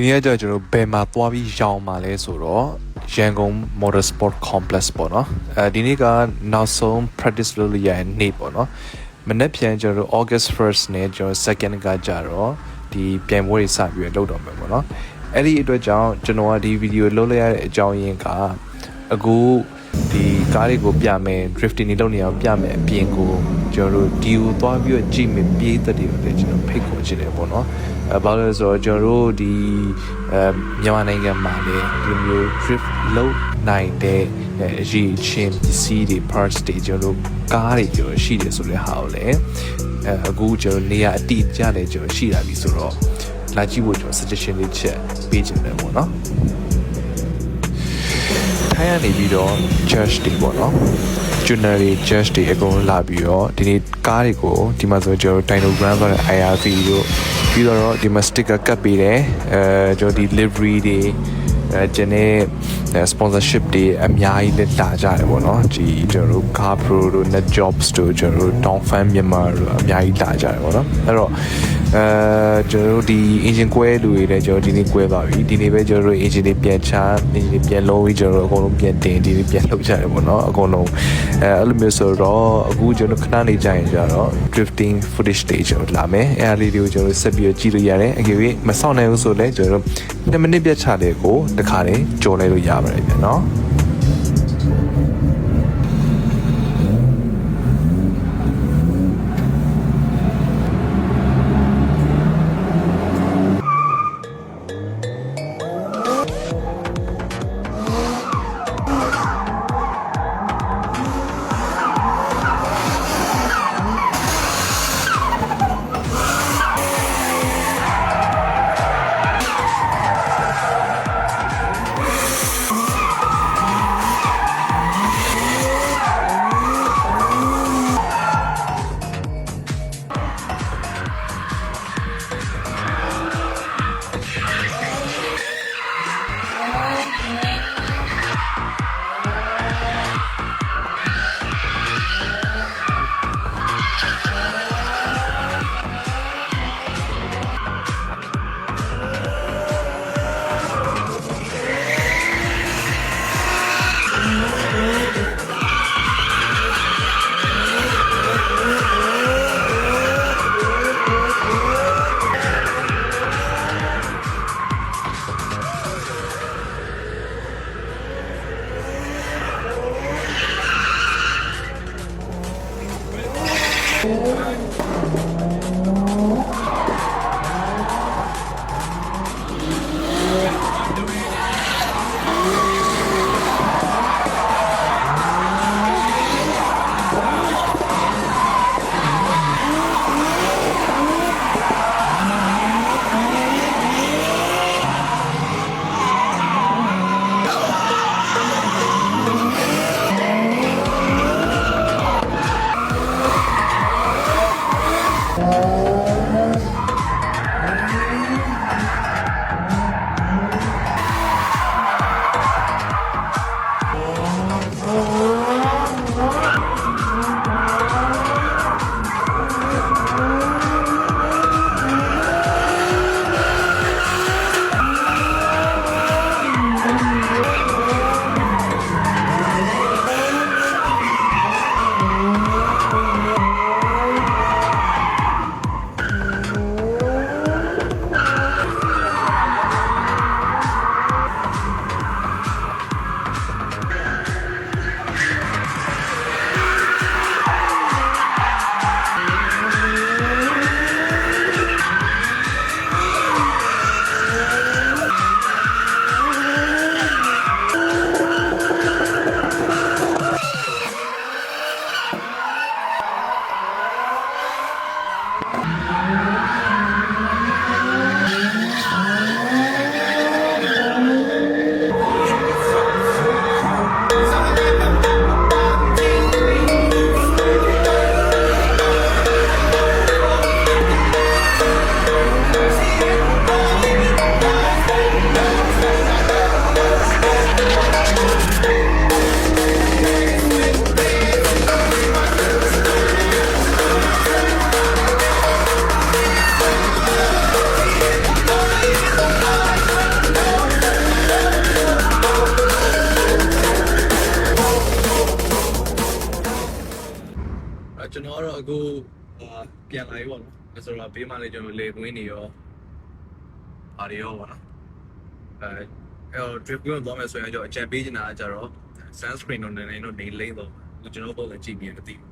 နေ့ကကျွန်တော်ဘယ်မှာသွားပြီးရောင်းမှာလဲဆိုတော့ရန်ကုန် Motorsport Complex ပေါ့နော်ဒီနေ့ကနောက်ဆုံး practice လုပ်ရတဲ့နေ့ပေါ့နော်မနေ့ပြန်ကျွန်တော် August 1st နဲ့ကျွန်တော် second ကကြတော့ဒီပြိုင်ပွဲတွေစပြီးလုပ်တော့မယ်ပေါ့နော်အဲ့ဒီအတွက်ကြောင့်ကျွန်တော်ကဒီဗီဒီယိုလုပ်လိုက်ရတဲ့အကြောင်းရင်းကအခုဒီကားတွေကိုပြမယ် drifting တွေလုပ်နေအောင်ပြမယ်အပြင်ကိုကျွန်တော်တို့ဒီကိုသွားပြီးတော့ကြည့်မယ်ပြေးသက်တွေကိုလည်းကျွန်တော်ဖိတ်ခေါ်ချင်တယ်ပေါ့နော်ဘာလို့လဲဆိုတော့ကျွန်တော်တို့ဒီမြန်မာနိုင်ငံမှာလည်းဒီမျိုး drift လုပ်နိုင်တဲ့အရေးချင်းပစ္စည်းတွေ parts တွေကျွန်တော်တို့ကားတွေကျွန်တော်ရှိတယ်ဆိုတဲ့ဟာကိုလည်းအခုကျွန်တော်နေရာအတိအကျလည်းကျွန်တော်ရှိလာပြီဆိုတော့လာကြည့်ဖို့ကျွန်တော် suggestion လေးချက်ပေးချင်တယ်ပေါ့နော်ထိုင်းကနေပြီးတော့ judge တွေပေါ့နော် junior တွေ judge တွေအကုန်လာပြီးတော့ဒီနေ့ကားတွေကိုဒီမှာဆိုကျွန်တော် Dino Grand ဆိုတဲ့ IRV တို့ပြီးတော့ဒီမှာ sticker ကပ်ပေးတယ်ကျွန်တော်ဒီ livery တွေကျန်တဲ့ sponsorship တွေအများကြီးလက်လာကြတယ်ပေါ့နော်ဒီကျွန်တော်တို့ Car Pro တို့ Net Jobs တို့ကျွန်တော်တို့ Down Fan မြန်မာတို့အများကြီးလာကြတယ်ပေါ့နော်အဲ့တော့ကျွန်တော်တို့ဒီ engine ကွဲလူတွေလည်းကျွန်တော်ဒီနေ့ကွဲပါပြီဒီနေ့ပဲကျွန်တော်တို့ engine တွေပြန်ချ engine တွေပြန်လုံးပြီးကျွန်တော်တို့အကုန်လုံးပြန်တင်ဒီနေ့ပြန်လုပ်ကြတယ်ပေါ့နော်အကုန်လုံးအဲ့လိုမျိုးဆိုတော့အခုကျွန်တော်ခဏနေကြရင်ကြတော့ drifting footage တွေကျွန်တော်လာမယ်အဲ့အလေးတွေကိုကျွန်တော်ဆက်ပြီးကြည့်လို့ရတယ်အကယ်၍မဆောင်နိုင်ဘူးဆိုလည်းကျွန်တော်တို့2မိနစ်ပြတ်ချတဲ့ကိုတခါတည်းကြော်လိုက်လို့ရပါတယ်ဗျာနော် အဲ့တော့အခုပြန်လာပြီပေါ့နော်ဆိုတော့ဘေးမှာလည်းကျွန်တော်လေကွင်းနေရောဘာတွေရောပေါ့နော်drip ကိုတော့မယ်ဆိုရင်ကျွန်တော်အကြံပေးချင်တာကကြတော့ sunscreen တော့နည်းနည်းတော့နေလိမ့်တော့ကျွန်တော်ပုံစံကြည့်ပြီးမသိဘူး